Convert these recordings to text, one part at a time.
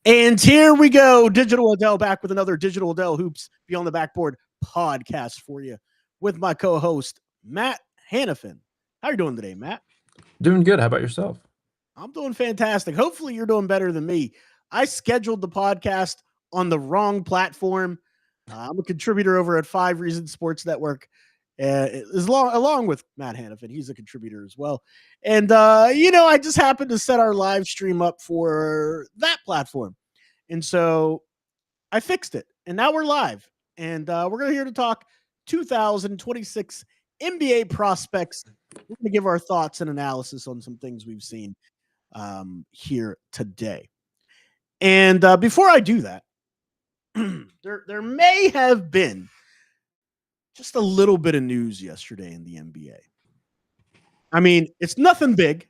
And here we go. Digital Adele back with another Digital Adele Hoops Beyond the Backboard podcast for you with my co-host, Matt Hanifan. How are you doing today, Matt? Doing good. How about yourself? I'm doing fantastic. Hopefully you're doing better than me. I scheduled the podcast on the wrong platform. I'm a contributor over at 5 Reasons Sports Network. Along with Matt Hanifan, he's a contributor as well. And, I just happened to set our live stream up for that platform. And so I fixed it. And now we're live. And we're going to here to talk 2026 NBA prospects. We're going to give our thoughts and analysis on some things we've seen here today. And before I do that, there may have been just a little bit of news yesterday in the NBA. I mean, it's nothing big,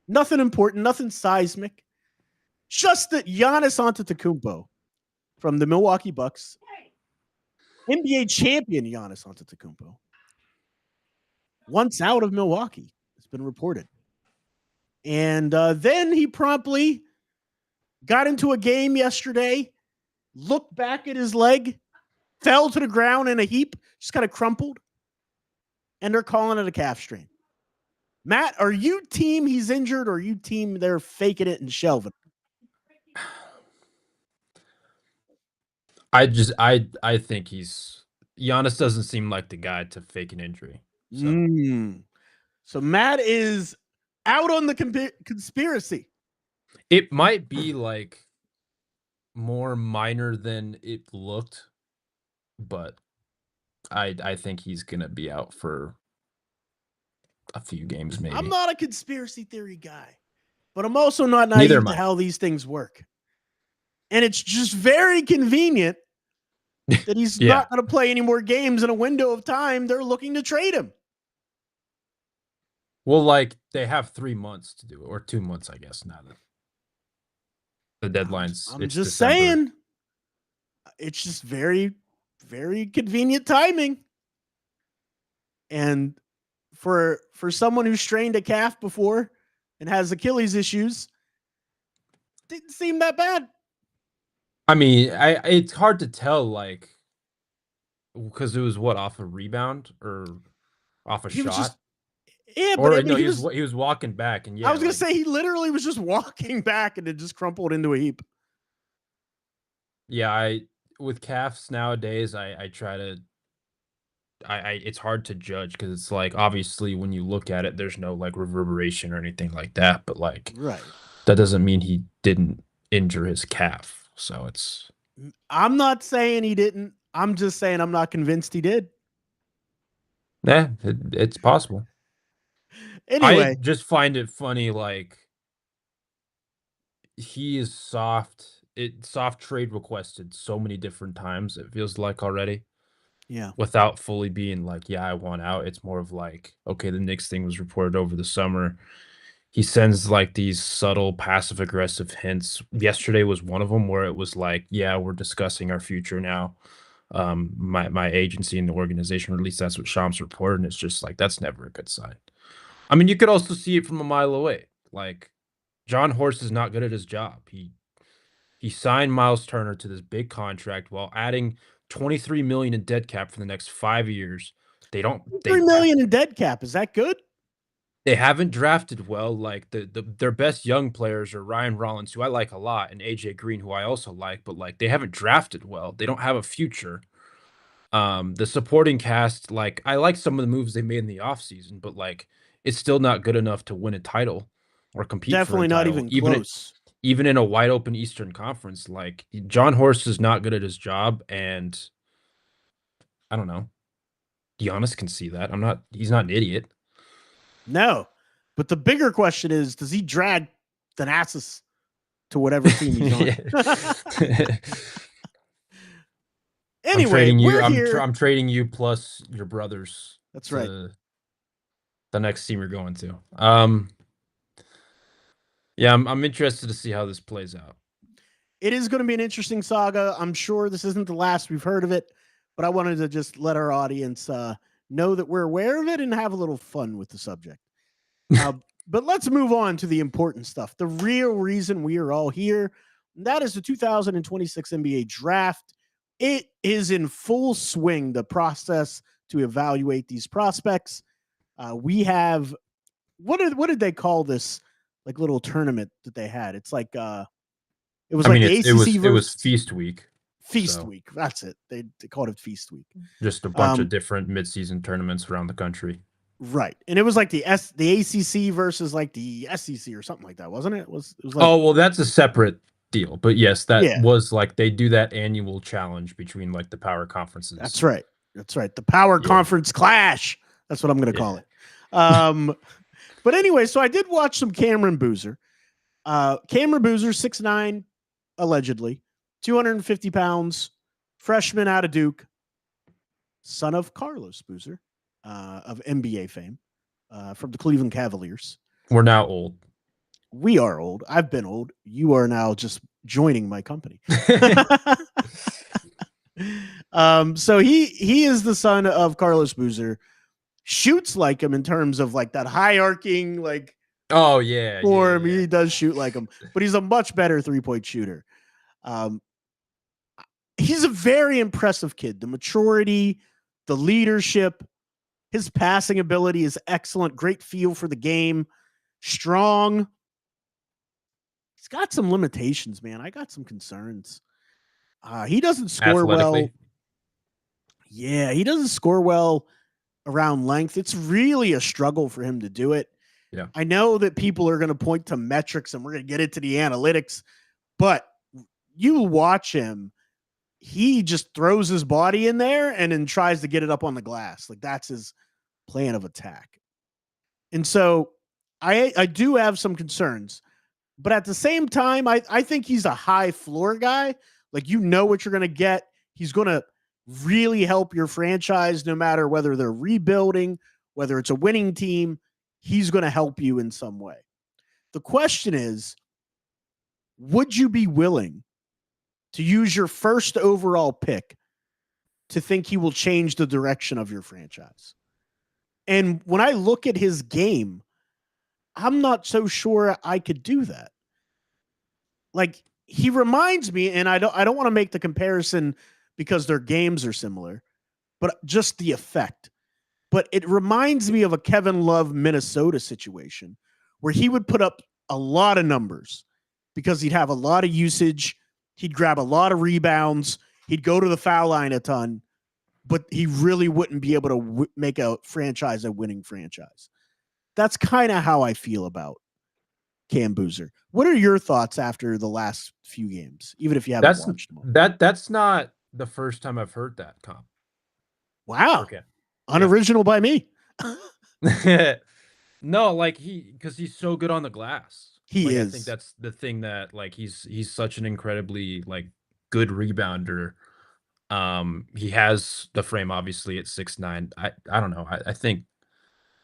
nothing important, nothing seismic. Just that Giannis Antetokounmpo from the Milwaukee Bucks, NBA champion Giannis Antetokounmpo, once out of Milwaukee, it's been reported. And then he promptly got into a game yesterday, looked back at his leg, fell to the ground in a heap, just kind of crumpled, and they're calling it a calf strain. Matt, are you team he's injured, or are you team they're faking it and shelving? I think Giannis doesn't seem like the guy to fake an injury. So Matt is out on the conspiracy. It might be like more minor than it looked, but I think he's gonna be out for a few games, maybe. I'm not a conspiracy theory guy, but I'm also not naive to how these things work. And it's just very convenient that he's not going to play any more games in a window of time. They're looking to trade him. Well, like they have 3 months to do it, or 2 months, I guess. Now that the deadline's, I'm just saying, it's just very, very convenient timing. And for someone who strained a calf before and has Achilles issues, didn't seem that bad. I mean, it's hard to tell, like, because it was off a rebound or off a shot. He was walking back, and I was gonna say he literally was just walking back and it just crumpled into a heap. Yeah, with calves nowadays, I try to. It's hard to judge because it's like obviously when you look at it, there's no like reverberation or anything like that, but like that doesn't mean he didn't injure his calf. So I'm not saying he didn't. I'm just saying I'm not convinced he did. Yeah, it's possible. Anyway, I just find it funny, like he is soft trade requested so many different times, it feels like already. Yeah. Without fully being like, yeah, I want out. It's more of like, okay, the Knicks thing was reported over the summer. He sends like these subtle passive aggressive hints. Yesterday was one of them where it was like, yeah, we're discussing our future now. My agency and the organization, or at least that's what Shams reported, and it's just like that's never a good sign. I mean, you could also see it from a mile away. Like John Horst is not good at his job. He signed Miles Turner to this big contract while adding $23 million in dead cap for the next 5 years. They don't $3 million in dead cap. Is that good? They haven't drafted well. Like their best young players are Ryan Rollins, who I like a lot, and AJ Green, who I also like, but like they haven't drafted well. They don't have a future. The supporting cast, like I like some of the moves they made in the offseason, but like it's still not good enough to win a title or compete. Definitely for a title. Not even close. Even in a wide open Eastern Conference, like John Horst is not good at his job, and I don't know. Giannis can see that. He's not an idiot. No, but the bigger question is, does he drag Thanasis to whatever team he's on? Anyway, I'm trading you plus your brothers. That's right. The next team you're going to. Yeah, I'm interested to see how this plays out. It is going to be an interesting saga. I'm sure this isn't the last we've heard of it, but I wanted to just let our audience know that we're aware of it and have a little fun with the subject. But let's move on to the important stuff. The real reason we are all here, And that is the 2026 NBA draft. It is in full swing, the process to evaluate these prospects. We have what did they call this like little tournament that they had? It's like it was I like mean, the ACC it was versus feast week, Feast so Week. That's it. They called it Feast Week. just a bunch of Um, different midseason tournaments around the country. right, and it was like the ACC versus like the SEC or something like that, wasn't it? It was like Oh, well, that's a separate deal. But yes, that yeah, was like they do that annual challenge between like the power that's conferences. right. That's right. The Power Yeah. Conference Clash. That's what I'm going to call Yeah. it. Um, but anyway, so I did watch some Cameron Boozer. Cameron Boozer, 6'9", allegedly, 250 pounds, freshman out of Duke, son of Carlos Boozer, of NBA fame, from the Cleveland Cavaliers. We're now old. We are old. I've been old. You are now just joining my company. So he is the son of Carlos Boozer. Shoots like him in terms of like that high arcing like Oh yeah, form. yeah. He does shoot like him, but he's a much better 3-point shooter. Um, he's a very impressive kid. The maturity, the leadership, his passing ability is excellent. Great feel for the game. Strong. He's got some limitations, man. I got some concerns. He doesn't score well. Athletically. Yeah, he doesn't score well around length. It's really a struggle for him to do it. Yeah. I know that people are going to point to metrics and we're going to get into the analytics, but you watch him, he just throws his body in there and then tries to get it up on the glass. Like that's his plan of attack. And so I do have some concerns, but at the same time, I think he's a high floor guy. Like, you know what you're going to get. He's going to really help your franchise no matter whether they're rebuilding, whether it's a winning team. He's going to help you in some way. The question is, would you be willing to use your first overall pick to think he will change the direction of your franchise? And when I look at his game, I'm not so sure I could do that. Like, he reminds me, and I don't want to make the comparison because their games are similar, but just the effect. But it reminds me of a Kevin Love Minnesota situation where he would put up a lot of numbers because he'd have a lot of usage. He'd grab a lot of rebounds. He'd go to the foul line a ton, but he really wouldn't be able to make a franchise a winning franchise. That's kind of how I feel about Cam Boozer. What are your thoughts after the last few games, even if you haven't watched them all? That's not the first time I've heard that comp. Wow. Okay. Unoriginal by me. No, like because he's so good on the glass. He Like, I is. think that's the thing that like he's such an incredibly like good rebounder. He has the frame obviously at 6'9". I don't know. I think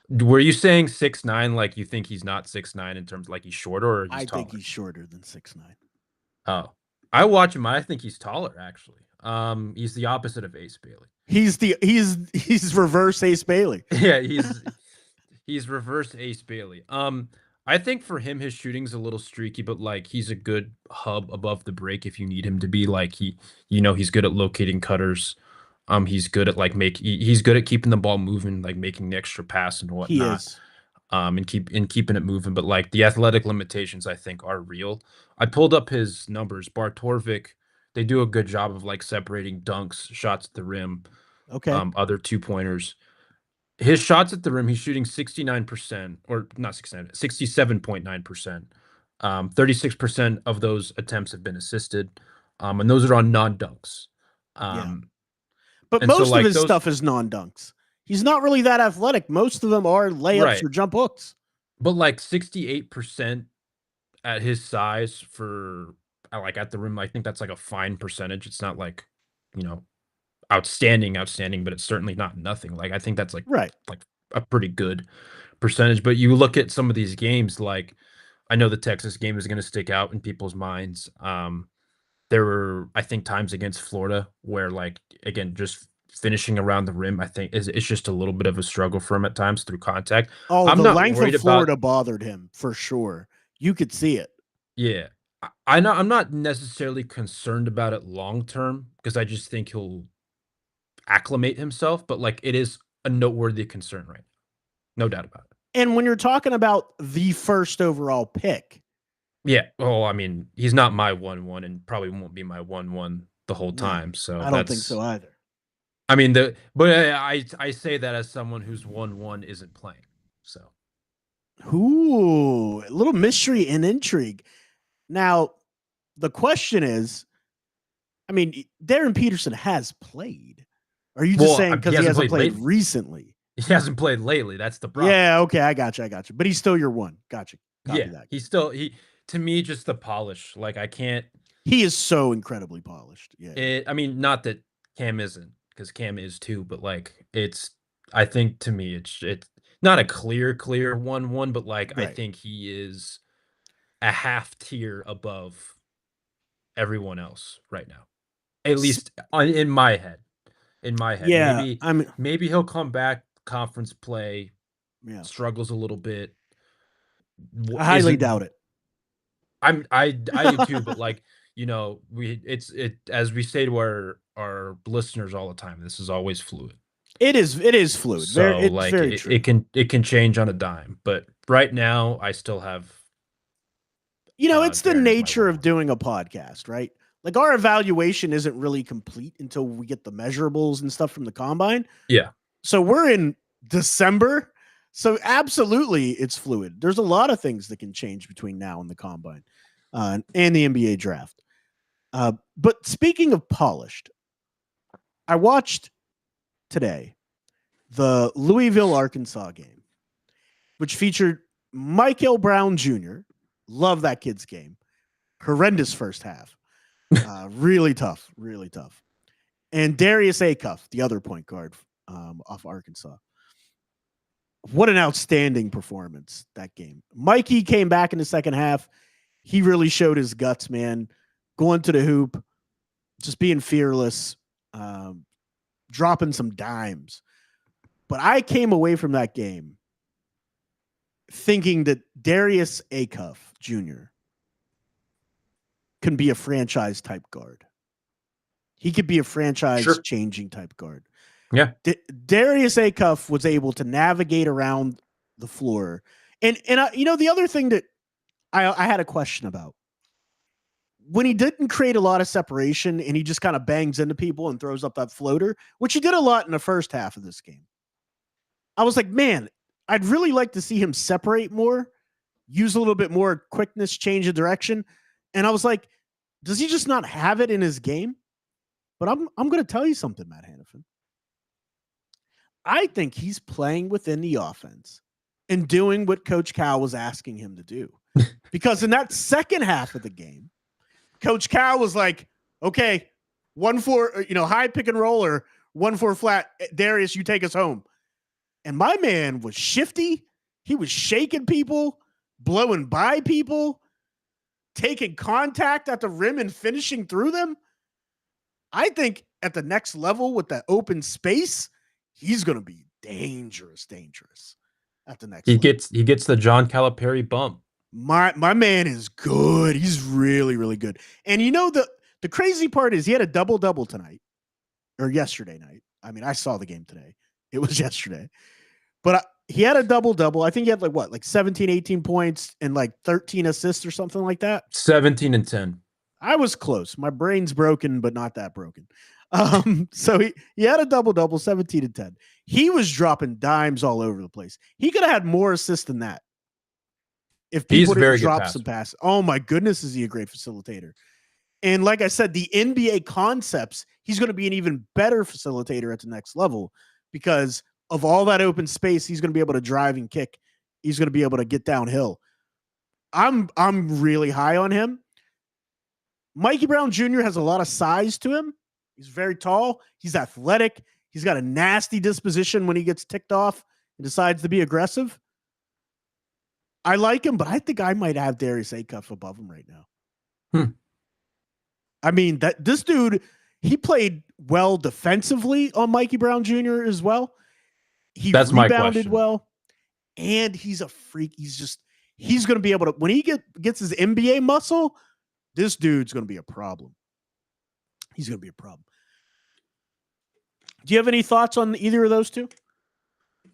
were you saying 6'9" like you think he's not 6'9" in terms of like he's shorter or he's I taller? think he's shorter than 6'9". Oh. I watch him. I think he's taller actually. He's the opposite of Ace Bailey. He's reverse Ace Bailey. Yeah, he's reverse Ace Bailey. I think for him, his shooting's a little streaky, but like he's a good hub above the break if you need him to be. Like he's good at locating cutters. He's good at like he's good at keeping the ball moving, like making the extra pass and He whatnot. is. And keeping it moving. But like the athletic limitations, I think are real. I pulled up his numbers. Bartorvik, they do a good job of like separating dunks, shots at the rim, Okay. other 2-pointers. His shots at the rim, he's shooting 69%, or not 69, 67.9%. 36% of those attempts have been assisted. And those are on non-dunks. Yeah. But and so, most of like, his those stuff is non-dunks. He's not really that athletic. Most of them are layups Right. or jump hooks. But like 68% at his size for like at the rim, I think that's like a fine percentage. It's not like, you know, outstanding, but it's certainly not nothing. Like I think that's like Right. like a pretty good percentage. But you look at some of these games, like I know the Texas game is going to stick out in people's minds. There were, I think, times against Florida where, like, again, just finishing around the rim, I think it's just a little bit of a struggle for him at times through contact. Oh, I'm the not length worried of Florida bothered him for sure. You could see it. Yeah. I'm not necessarily concerned about it long term because I just think he'll acclimate himself, but like it is a noteworthy concern, right? No doubt about it. And when you're talking about the first overall pick, Yeah. Well, I mean, he's not my 1-1 and probably won't be my 1-1 the whole yeah, time. So I don't think so that's, either. I mean, but I say that as someone whose 1-1 isn't playing. So Ooh, a little mystery and intrigue. Now, the question is, I mean, Darren Peterson has played. Are you just well, saying he because he hasn't hasn't played played lately. recently? He hasn't played lately. That's the problem. Yeah, okay, I got you, I got you. But he's still your one. Got you. Copy Yeah, that. he's still he to me just the polish. Like I can't. He is so incredibly polished. Yeah, yeah. I mean, not that Cam isn't, because Cam is too, but like it's. I think to me, it's not a clear 1-1, but like I Right. think he is a half tier above everyone else right now. At least in my head. In my head, Yeah, maybe he'll come back conference play, yeah. struggles a little bit, I highly isn't doubt it. I do too, but like, it as we say to our listeners all the time, this is always fluid. It is fluid. So It's like very true. it can change on a dime. But right now I still have It's the Darren as my nature one of one. doing a podcast, right? Like our evaluation isn't really complete until we get the measurables and stuff from the combine. Yeah. So we're in December. So absolutely it's fluid. There's a lot of things that can change between now and the combine and the NBA draft. But speaking of polished, I watched today the Louisville, Arkansas game, which featured Michael Brown Jr. Love that kid's game. Horrendous first half. Really tough, really tough. And Darius Acuff, the other point guard off Arkansas. What an outstanding performance that game. Mikey came back in the second half. He really showed his guts, man. Going to the hoop, just being fearless, dropping some dimes. But I came away from that game thinking that Darius Acuff Jr. can be a franchise type guard. He could be a franchise changing type guard. Yeah. Darius Acuff was able to navigate around the floor. And the other thing that I had a question about, when he didn't create a lot of separation and he just kind of bangs into people and throws up that floater, which he did a lot in the first half of this game, I was like, man, I'd really like to see him separate more, use a little bit more quickness, change of direction. And I was like, does he just not have it in his game? But I'm going to tell you something, Matt Hanifan. I think he's playing within the offense and doing what Coach Cal was asking him to do. Because in that second half of the game, Coach Cal was like, okay, 1-4, high pick and roll or 1-4 flat. Darius, you take us home. And my man was shifty. He was shaking people, blowing by people, taking contact at the rim and finishing through them. I think at the next level with that open space, he's going to be dangerous at the next level. He gets the John Calipari bump. My man is good. He's really, really good. And the crazy part is he had a double-double tonight or yesterday night. I mean, I saw the game today. It was yesterday. But he had a double-double. I think he had like 17, 18 points and like 13 assists or something like that. 17 and 10. I was close. My brain's broken, but not that broken. So he had a double-double, 17 and 10. He was dropping dimes all over the place. He could have had more assists than that. If people didn't drop some passes. Oh my goodness, is he a great facilitator. And like I said, the NBA concepts, he's going to be an even better facilitator at the next level because of all that open space. He's going to be able to drive and kick. He's going to be able to get downhill. I'm really high on him. Mikey Brown Jr. has a lot of size to him. He's very tall. He's athletic. He's got a nasty disposition when he gets ticked off and decides to be aggressive. I like him, but I think I might have Darius Acuff above him right now. I mean, this dude, he played well defensively on Mikey Brown Jr. as well. He rebounded well, and he's a freak. He's going to be able to, when he gets his NBA muscle, This dude's going to be a problem. He's going to be a problem. Do you have any thoughts on either of those two?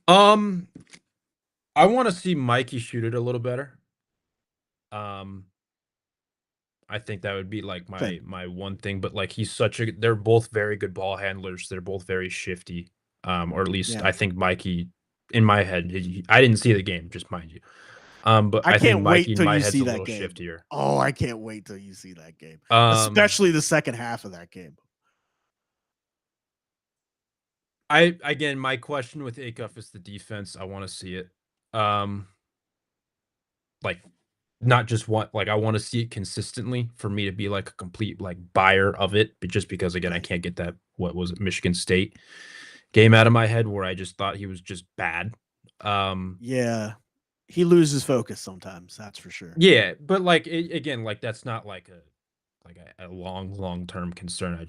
I want to see Mikey shoot it a little better. I think that would be like my one thing, but like they're both very good ball handlers. They're both very shifty. Or at least I think Mikey, in my head, I didn't see the game, just mind you. But I think Mikey in my head's a little shiftier. Oh, I can't wait till you see that game. Especially the second half of that game. Again, my question with Acuff is the defense. I want to see it. Like not just I want to see it consistently for me to be like a complete like buyer of it, but just because again, I can't get that what was it, Michigan State game out of my head where I just thought he was just bad. Yeah. He loses focus sometimes, that's for sure. Yeah, but like again, like that's not like a long-term concern.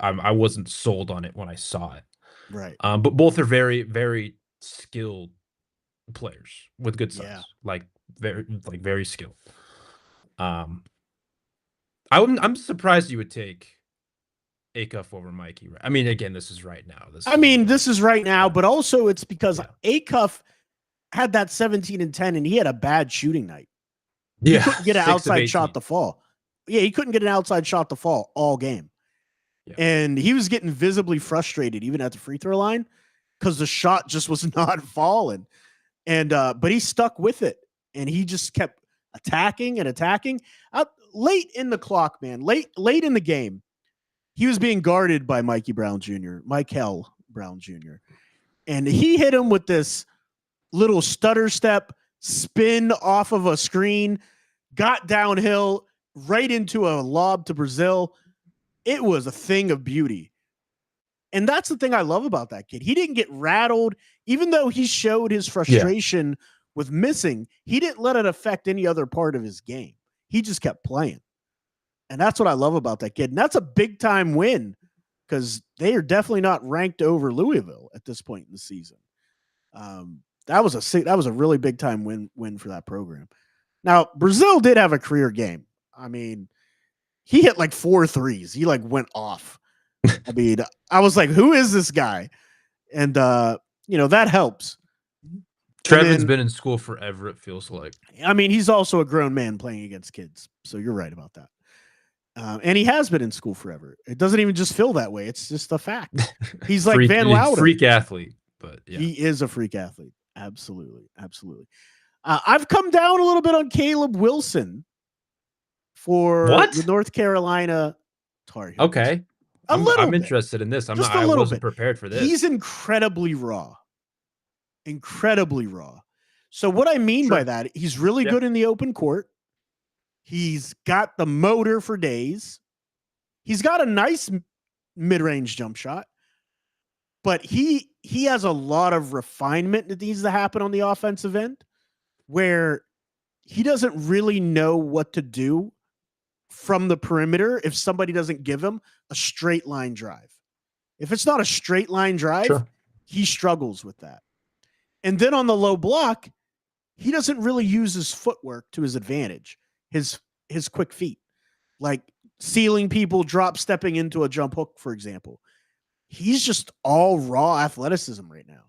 I wasn't sold on it when I saw it. Right. But both are very, very skilled players with good size. Yeah. Like very skilled. I'm surprised you would take Acuff over Mikey. I mean, again, this is right now. This is right now, but also it's because Acuff had that 17 and 10 and he had a bad shooting night. He couldn't get an outside shot to fall. Yeah, he couldn't get an outside shot to fall all game. Yeah. And he was getting visibly frustrated even at the free throw line because the shot just was not falling. And but he stuck with it and he just kept attacking and attacking. Late in the clock, man, late in the game, he was being guarded by Michael Brown Jr., and he hit him with this little stutter step, spin off of a screen, got downhill right into a lob to Brazil. It was a thing of beauty. And that's the thing I love about that kid. He didn't get rattled, even though he showed his frustration with missing. He didn't let it affect any other part of his game. He just kept playing. And that's what I love about that kid. And that's a big time win because they are definitely not ranked over Louisville at this point in the season. That was a really big time win for that program. Now, Brazil did have a career game. I mean, he hit like 4 threes. He like went off. I mean, I was like, who is this guy? And that helps. Trevin's been in school forever, it feels like. I mean, he's also a grown man playing against kids. So you're right about that. And he has been in school forever. It doesn't even just feel that way. It's just a fact. He's like Van Wilder. Freak athlete. But yeah. He is a freak athlete. Absolutely. Absolutely. I've come down a little bit on Caleb Wilson for the North Carolina Tar Heels. Okay. I'm interested in this. I wasn't prepared for this. He's incredibly raw. So what I mean by that, he's really good in the open court. He's got the motor for days. He's got a nice mid-range jump shot. But he has a lot of refinement that needs to happen on the offensive end where he doesn't really know what to do from the perimeter if somebody doesn't give him a straight line drive. If it's not a straight line drive, he struggles with that. And then on the low block, he doesn't really use his footwork to his advantage, his quick feet, like sealing people, drop stepping into a jump hook, for example. He's just all raw athleticism right now.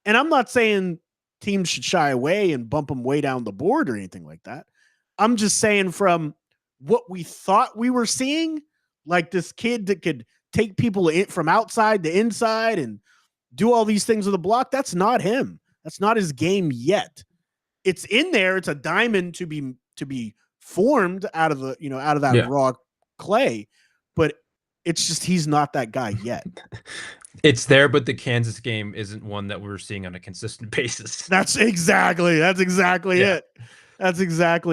And I'm not saying teams should shy away and bump him way down the board or anything like that. I'm just saying from what we thought we were seeing, like this kid that could take people from outside to inside and do all these things with the block, that's not him. That's not his game yet. It's in there. It's a diamond to be formed out of that raw clay, but it's just he's not that guy yet. It's there, but the Kansas game isn't one that we're seeing on a consistent basis. That's exactly it. That's exactly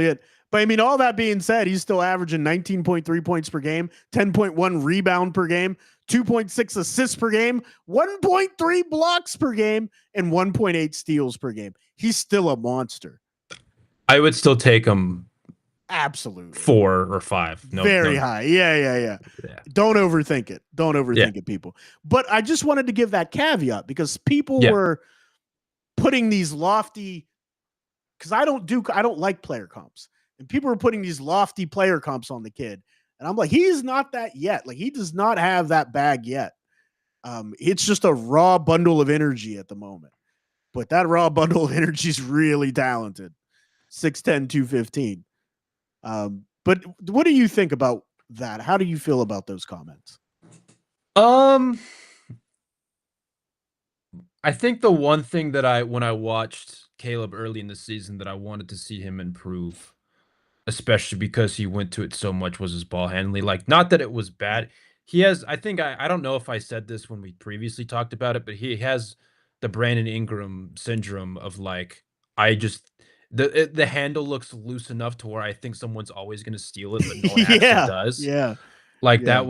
it. But I mean, all that being said, he's still averaging 19.3 points per game, 10.1 rebound per game, 2.6 assists per game, 1.3 blocks per game, and 1.8 steals per game. He's still a monster. I would still take him. Absolutely. 4 or 5. Very high. Yeah. Don't overthink it. Don't overthink it, people. But I just wanted to give that caveat because people were putting these lofty, because I don't like player comps. And people are putting these lofty player comps on the kid. And I'm like, he's not that yet. Like, he does not have that bag yet. It's just a raw bundle of energy at the moment. But that raw bundle of energy is really talented. 6'10, 215. But what do you think about that? How do you feel about those comments? I think the one thing that when I watched Caleb early in the season that I wanted to see him improve, especially because he went to it so much, was his ball handling. Like, not that it was Right. bad. He has, I think, I don't know if I said this when we previously talked about it, but he has the Brandon Ingram syndrome of like, I just, the handle looks loose enough to where I think someone's always going to steal it, but no one actually Yeah. does. Yeah. Like, Yeah.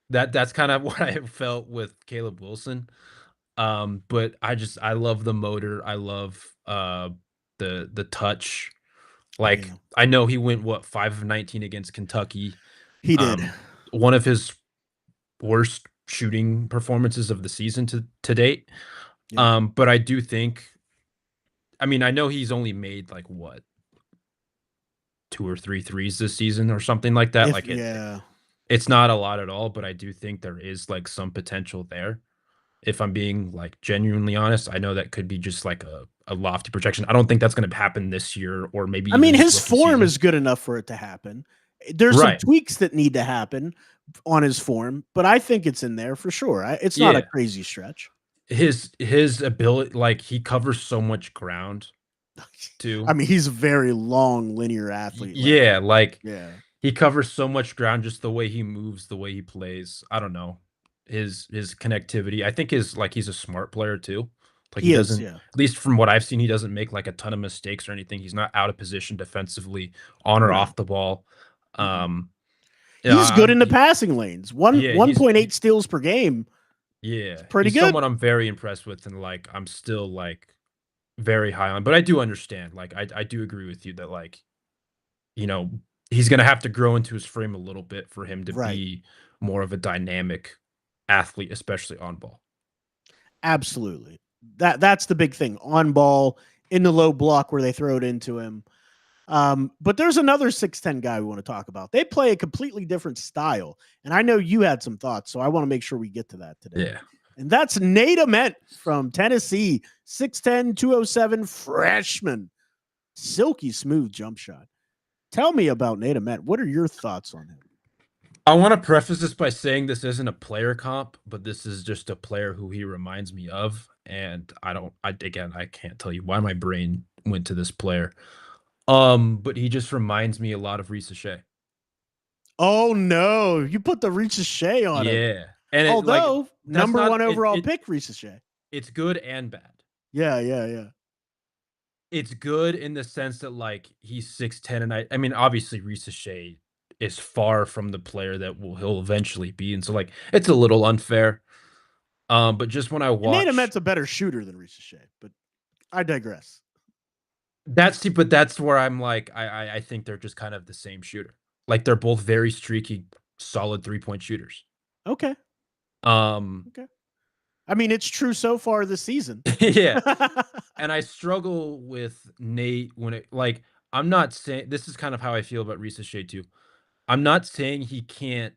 that's kind of what I felt with Caleb Wilson. But I love the motor. I love the touch. Like, Yeah. I know he went, what, 5 of 19 against Kentucky. He did. One of his worst shooting performances of the season to date. Yeah. But I do think, I mean, I know he's only made like what, 2 or 3 threes this season or something like that. If Like yeah. it's not a lot at all, but I do think there is like some potential there. If I'm being like genuinely honest, I know that could be just like a lofty projection. I don't think that's going to happen this year or maybe I even mean, his his rookie form season. is good enough for it to happen. There's some Right. tweaks that need to happen on his form, but I think it's in there for sure. It's not a Yeah. crazy stretch. His ability, like, he covers so much ground I too. mean, he's a very long linear athlete. Like, Yeah, like yeah, he covers so much ground, just the way he moves, the way he plays. I don't know. His connectivity. I think he's a smart player too. Like, he he is. doesn't, Yeah, at least from what I've seen, he doesn't make like a ton of mistakes or anything. He's not out of position defensively, on or no. off the ball. Mm-mm. Um, He's good in the he, passing lanes. One yeah, one point eight steals per game. It's yeah, pretty he's good. someone I'm very impressed with, and like I'm still like very high on. But I do understand. Like, I do agree with you that, like, you know, he's gonna have to grow into his frame a little bit for him to Right. be more of a dynamic athlete, especially on ball. Absolutely. That's the big thing. On ball in the low block where they throw it into him. But there's another 6'10 guy we want to talk about. They play a completely different style. And I know you had some thoughts, so I want to make sure we get to that today. Yeah. And that's Nate Ament from Tennessee, 6'10, 207 freshman. Silky smooth jump shot. Tell me about Nate Ament. What are your thoughts on him? I want to preface this by saying this isn't a player comp, but this is just a player who he reminds me of. And I can't tell you why my brain went to this player. But he just reminds me a lot of Reese Shea. Oh no, you put the Reese Shea on him. Yeah. And it, like, Although that's number not one overall it, pick, Reese Shea. it's good and bad. Yeah. It's good in the sense that, like, he's 6'10", and I mean, obviously, Reese Shea is far from the player that he'll eventually be, and so, like, it's a little unfair. But just when I And Nate watch Ament's a better shooter than Reese Shea, but I digress. that's where I'm like, I think they're just kind of the same shooter. Like, they're both very streaky, solid three-point shooters. Okay. Um, Okay. I mean, it's true so far this season. yeah. And I struggle with Nate when it, like, I'm not saying this is kind of how I feel about Reese Shea too. I'm not saying he can't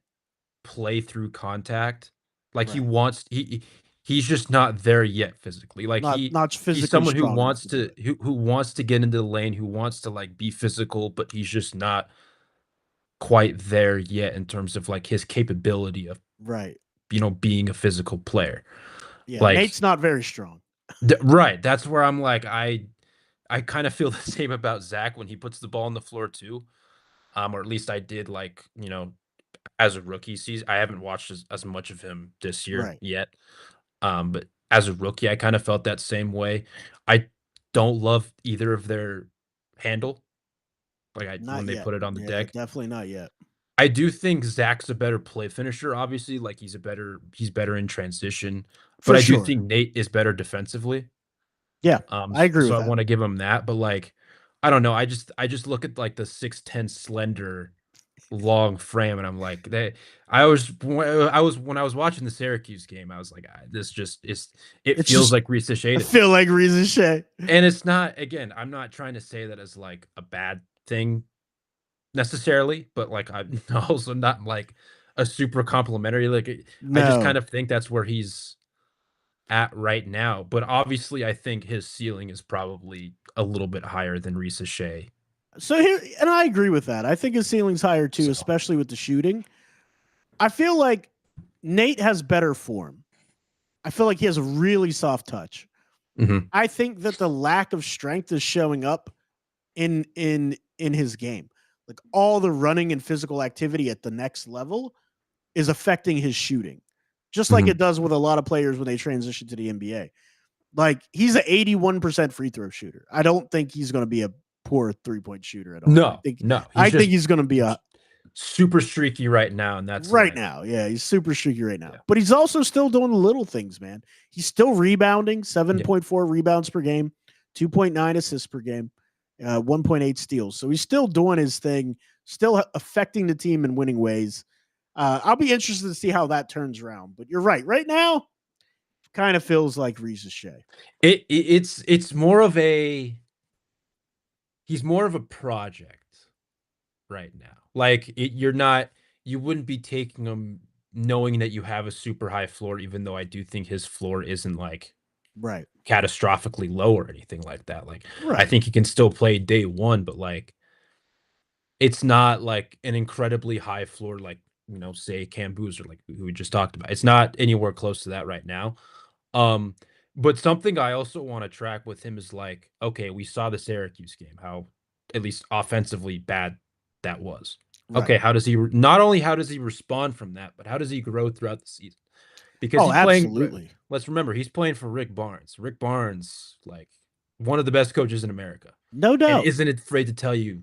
play through contact. Like, Right. he's just not there yet physically. Like, Not he's physically someone who strong enough wants to do to it. who wants to get into the lane, who wants to, like, be physical, but he's just not quite there yet in terms of, like, his capability of, Right. being a physical player. Yeah. Like, Nate's not very strong. right, that's where I'm like, I kind of feel the same about Zach when he puts the ball on the floor too. Or at least I did, like, as a rookie season. I haven't watched as much of him this year Right. yet. But as a rookie, I kind of felt that same way. I don't love either of their handle, like, Not when they yet. put it on the Yeah, deck. definitely not yet. I do think Zach's a better play finisher, obviously. Like, he's better in transition, but For I do sure. think Nate is better defensively. Yeah. I agree So with I that. want to give him that, but, like, I don't know. I just look at, like, the 6'10" slender long frame, and I'm like, I was when I was watching the Syracuse game, I was like, this just is, it It's feels just like Reese Shea I to me. feel like Reese Shea. And it's not, again, I'm not trying to say that as like a bad thing. necessarily, but like I'm also not like a super complimentary. Like I just kind No. of think that's where he's at right now. But obviously, I think his ceiling is probably a little bit higher than Reese Shea. So here, and I agree with that. I think his ceiling's higher too, So, especially with the shooting. I feel like Nate has better form. I feel like he has a really soft touch. mhm. I think that the lack of strength is showing up in his game. Like all the running and physical activity at the next level is affecting his shooting. Just like it Mhm. does with a lot of players when they transition to the NBA. Like he's an 81% free throw shooter. I don't think he's going to be a poor 3-point shooter at all. I No, think no, I he's think just he's going to be a super streaky right now, and that's right like, now. Yeah, he's super streaky right now. yeah, But he's also still doing little things, man. He's still rebounding, yeah. 7.4 rebounds per game, 2.9 assists per game, 1.8 steals. So he's still doing his thing, still affecting the team in winning ways. I'll be interested to see how that turns around. But you're right. Right now, kind of feels like Reese Shea. It's more of a he's more of a project right now. Like you wouldn't be taking him knowing that you have a super high floor, even though I do think his floor isn't like Right. catastrophically low or anything like that. Like I Right. think he can still play day one, but like it's not like an incredibly high floor, like say Cam Boozer, like who we just talked about. It's not anywhere close to that right now. Um, but something I also want to track with him is like, okay, we saw the Syracuse game, how at least offensively bad that was. Right. Okay, not only how does he respond from that, but how does he grow throughout the season? Because Oh, absolutely. let's remember, he's playing for Rick Barnes. Rick Barnes, like one of the best coaches in America, No and doubt. isn't afraid to tell you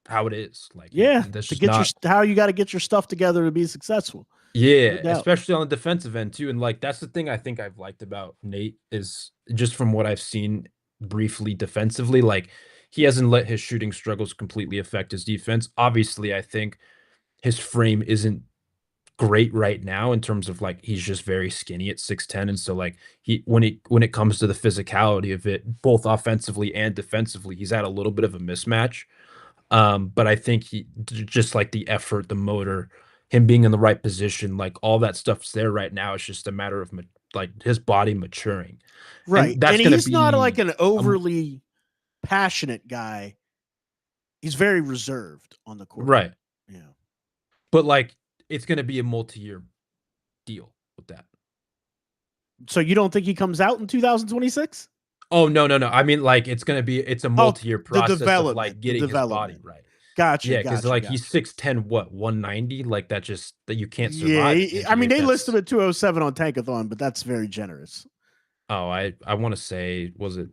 how it is. Like Yeah. that's To just get your not. how you got to get your stuff together to be successful. No Yeah, doubt. especially on the defensive end too, and, like, that's the thing I think I've liked about Nate is just from what I've seen briefly defensively, like, he hasn't let his shooting struggles completely affect his defense. Obviously, I think his frame isn't great right now in terms of, like, he's just very skinny at 6'10", and so, like, when it comes to the physicality of it, both offensively and defensively, he's at a little bit of a mismatch. But I think just like the effort, the motor, him being in the right position, like all that stuff's there right now. It's just a matter of like his body maturing, and Right. that's And gonna he's not like be an um, overly passionate guy. He's very reserved on the court. right. Yeah. But like it's gonna be a multi-year deal with that. So you don't think he comes out in 2026? Oh no, no, no. I mean, like it's a Oh, multi-year the process of like development, the getting his body development. right. Gotcha, Yeah, because gotcha, like he's gotcha. 6'10", what 190? Like that you can't Yeah, survive an I injury mean if they list him that's. at 207 on Tankathon, but that's very generous. Oh, I want to say was it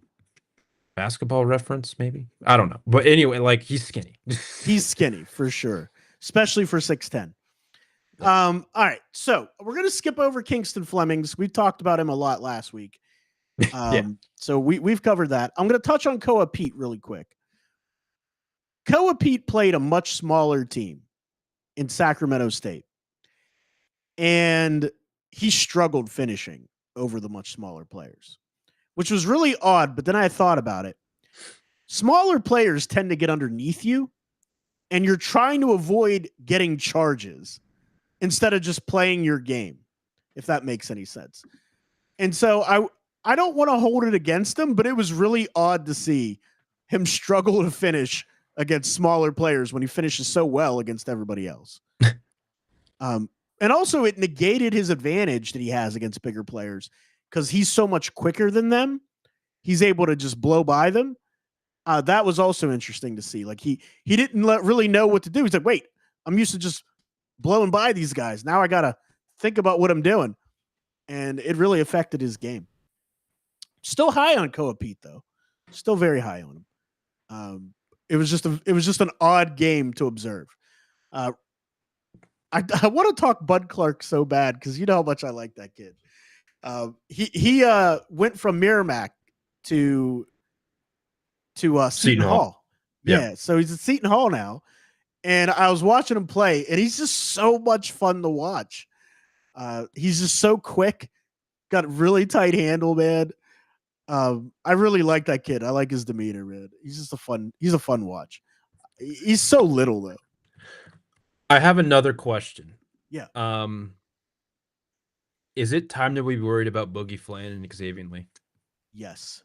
Basketball Reference, maybe? I don't know. But anyway, like he's skinny. He's skinny for sure, especially for 6'10". Yeah. All right, so we're gonna skip over Kingston Flemings. We talked about him a lot last week. Yeah. So we've covered that. I'm gonna touch on Koa Pete really quick. Koa Pete played a much smaller team in Sacramento State, and he struggled finishing over the much smaller players, which was really odd. But then I thought about it. Smaller players tend to get underneath you, and you're trying to avoid getting charges instead of just playing your game, if that makes any sense. And so I don't want to hold it against him, but it was really odd to see him struggle to finish against smaller players when he finishes so well against everybody else. And also it negated his advantage that he has against bigger players because he's so much quicker than them. He's able to just blow by them. That was also interesting to see. Like he didn't really know what to do. He's like, wait, I'm used to just blowing by these guys. Now I gotta think about what I'm doing, and it really affected his game. Still high on Koa Pete though. Still very high on him. It was just an odd game to observe. Uh, I want to talk Bud Clark so bad because you know how much I like that kid. He went from Merrimack to Seton Seton Hall. Hall. Yeah. Yeah, so he's at Seton Hall now, and I was watching him play, and he's just so much fun to watch. He's just so quick, got a really tight handle, man. I really like that kid. I like his demeanor, man. He's a fun watch. He's so little though. I have another question. Yeah. Is it time that we be worried about Boogie Flan and Xavier Lee? Yes.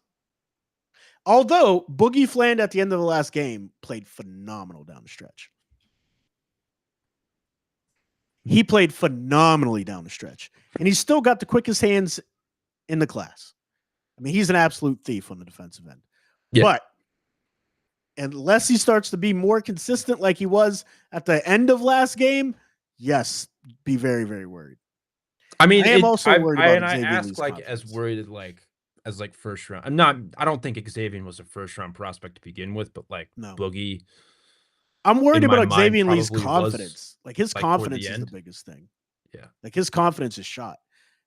Although Boogie Fland at the end of the last game played phenomenal down the stretch. He played phenomenally down the stretch. And he's still got the quickest hands in the class. I mean, he's an absolute thief on the defensive end. Yeah. But unless he starts to be more consistent like he was at the end of last game, yes, be very, very worried. I mean, I am also worried about I Xavier ask Lee's like confidence. as worried as like first round. I'm not. I don't think Xavier was a first round prospect to begin with, but like Boogie. I'm worried about Xavier Lee's confidence. Like his confidence is the biggest thing. Yeah, like his confidence is shot.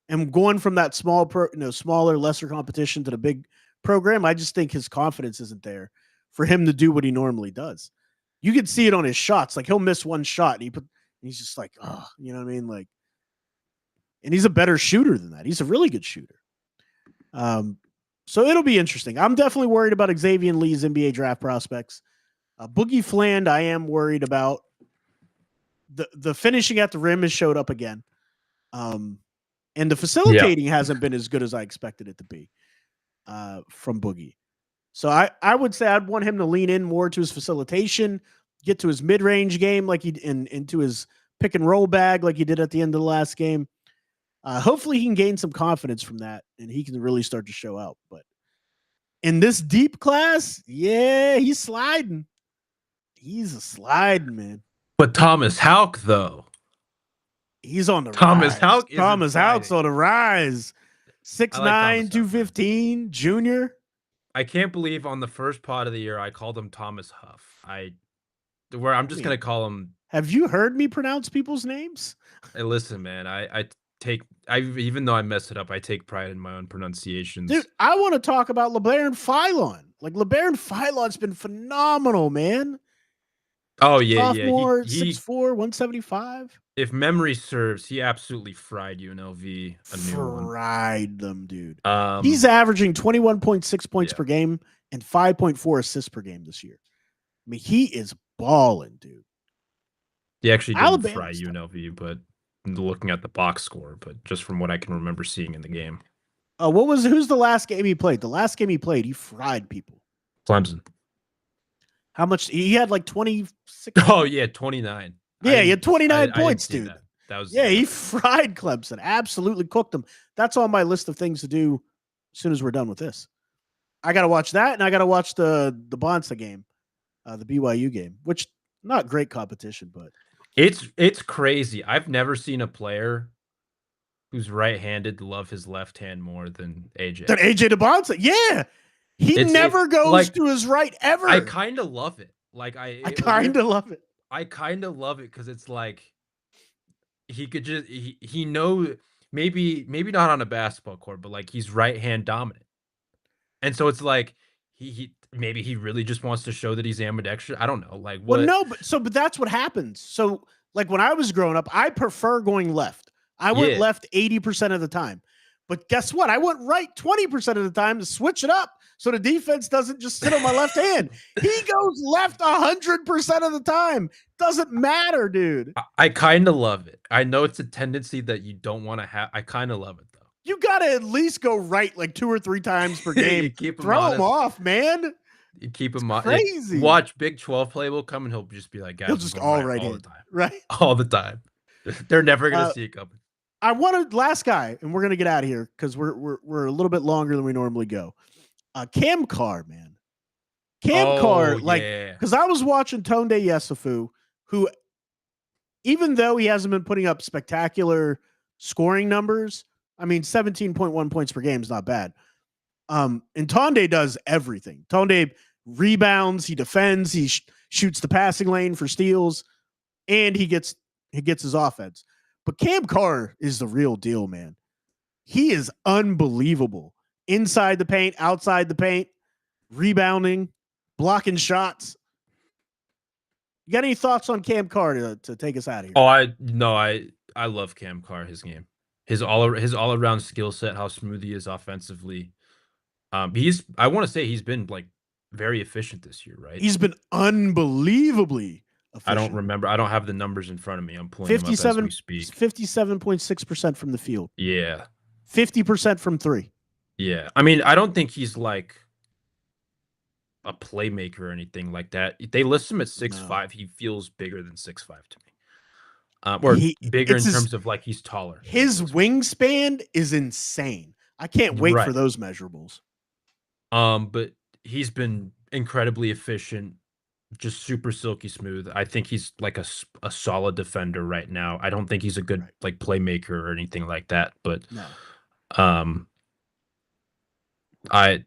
And going from that smaller, lesser competition to the big program, I just think his confidence isn't there for him to do what he normally does. You can see it on his shots. Like he'll miss one shot and he's just like, oh, you know what I mean? Like, and he's a better shooter than that. He's a really good shooter. So it'll be interesting. I'm definitely worried about Xavier Lee's NBA draft prospects. Boogie Fland, I am worried about. The finishing at the rim has showed up again. And the facilitating hasn't been as good as I expected it to be from Boogie. So I would say I'd want him to lean in more to his facilitation, get to his mid-range game like into his pick and roll bag like he did at the end of the last game. Hopefully he can gain some confidence from that and he can really start to show out. But in this deep class, yeah, he's sliding. He's a sliding, man. But Thomas Houck, though. He's on the rise. Thomas Houck's on the rise. 6'9", like 215, junior. I can't believe on the first pod of the year I called him Thomas Huff. I'm just gonna call him. Have you heard me pronounce people's names? Hey, listen, man. Even though I mess it up, I take pride in my own pronunciations. Dude, I want to talk about LeBaron Philon. Like LeBaron Philon's been phenomenal, man. Oh yeah, Sophomore, 6'4", 175. If memory serves, he absolutely fried UNLV a new one. Fried them, dude. He's averaging 21.6 points per game and 5.4 assists per game this year. I mean, he is balling, dude. He actually didn't fry UNLV, but looking at the box score, but just from what I can remember seeing in the game. Who's the last game he played? The last game he played, he fried people. Clemson. How much? He had like 26. Oh, yeah, 29. Yeah, he had 29 points, dude. That was he fried Clemson. Absolutely cooked them. That's on my list of things to do as soon as we're done with this. I got to watch that, and I got to watch the Bonsa game, the BYU game, which not great competition, but it's crazy. I've never seen a player who's right-handed love his left hand more than AJ. Than AJ DeBonsa, yeah. He never goes to his right ever. I kind of love it. Like I kind of love it. I kind of love it because it's like he could just he know maybe not on a basketball court, but like he's right hand dominant, and so it's like he maybe he really just wants to show that he's ambidextrous. I don't know, like what? Well, no, but that's what happens. So like when I was growing up, I prefer going left. I went left 80% of the time. But guess what? I went right 20% of the time to switch it up so the defense doesn't just sit on my left hand. He goes left 100% of the time. Doesn't matter, dude. I kind of love it. I know it's a tendency that you don't want to have. I kind of love it, though. You got to at least go right like 2 or 3 times per game. Throw him off, man. You keep him on. Crazy. Watch Big 12 play will come and he'll just be like, guys, he'll just all right all the time. Right. All the time. They're never going to see it coming. I wanted last guy, and we're gonna get out of here because we're a little bit longer than we normally go. Cam Carr, man. Cam Carr, because I was watching Tonde Yesufu, who, even though he hasn't been putting up spectacular scoring numbers, I mean, 17.1 points per game is not bad. And Tonde does everything. Tonde rebounds, he defends, he shoots the passing lane for steals, and he gets his offense. But Cam Carr is the real deal, man. He is unbelievable. Inside the paint, outside the paint, rebounding, blocking shots. You got any thoughts on Cam Carr to take us out of here? Oh, I love Cam Carr, his game. His all-around skill set, how smooth he is offensively. I want to say he's been like very efficient this year, right? He's been unbelievably I don't efficient. remember. I don't have the numbers in front of me. I'm pulling them up as 57, we speak. 57.6% from the field, Yeah. 50% from three. Yeah. I mean, I don't think he's like a playmaker or anything like that. They list him at 6'5". No, He feels bigger than 6'5" to me. Or bigger it's in terms of like he's taller than his 6'5". wingspan is insane. I can't wait for Right. those measurables. But he's been incredibly efficient, just super silky smooth. I think he's like a solid defender right now. I don't think he's a good Right. like playmaker or anything like that, but No. um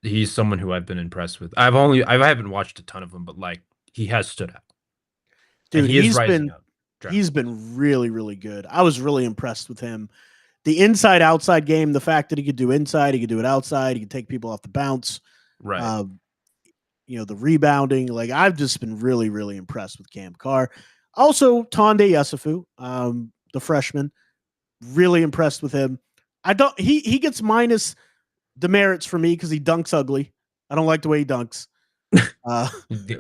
he's someone who I've been impressed with. I haven't watched a ton of him, but like he has stood out. And Dude, he is rising up he's drastically. been really, really good. I was really impressed with him. The inside outside game, the fact that he could do inside, he could do it outside, he could take people off the bounce. Right. Uh, the rebounding. Like I've just been really, really impressed with Cam Carr. Also, Tonde Yusufu, the freshman, really impressed with him. I don't. He gets minus demerits for me because he dunks ugly. I don't like the way he dunks.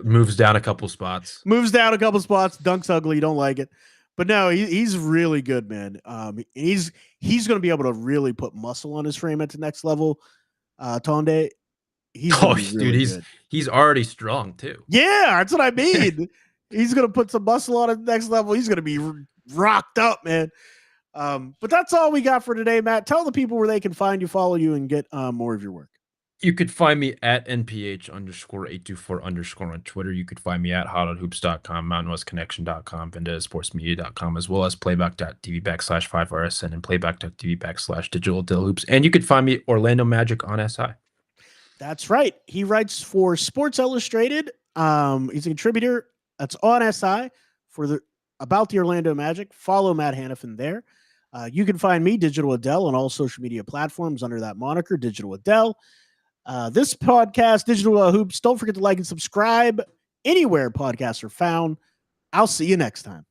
Moves down a couple spots. Moves down a couple spots, dunks ugly. Don't like it. But no, he's really good, man. He's going to be able to really put muscle on his frame at the next level. Tonde, he's going Oh, to be dude, really good. he's already strong too. Yeah, that's what I mean. He's going to put some muscle on at the next level. He's going to be rocked up, man. But that's all we got for today, Matt. Tell the people where they can find you, follow you, and get more of your work. You could find me at NPH_824_ on Twitter. You could find me at hotodhoops.com, mountainwestconnection.com, vendettasportsmedia.com, as well as playback.tv/5RSN and playback.tv/digital hoops. And you could find me Orlando Magic on SI. That's right. He writes for Sports Illustrated. He's a contributor that's on SI about the Orlando Magic. Follow Matt Hanifan there. You can find me, Digital Adele, on all social media platforms under that moniker, Digital Adele. This podcast, Digital Hoops, don't forget to like and subscribe anywhere podcasts are found. I'll see you next time.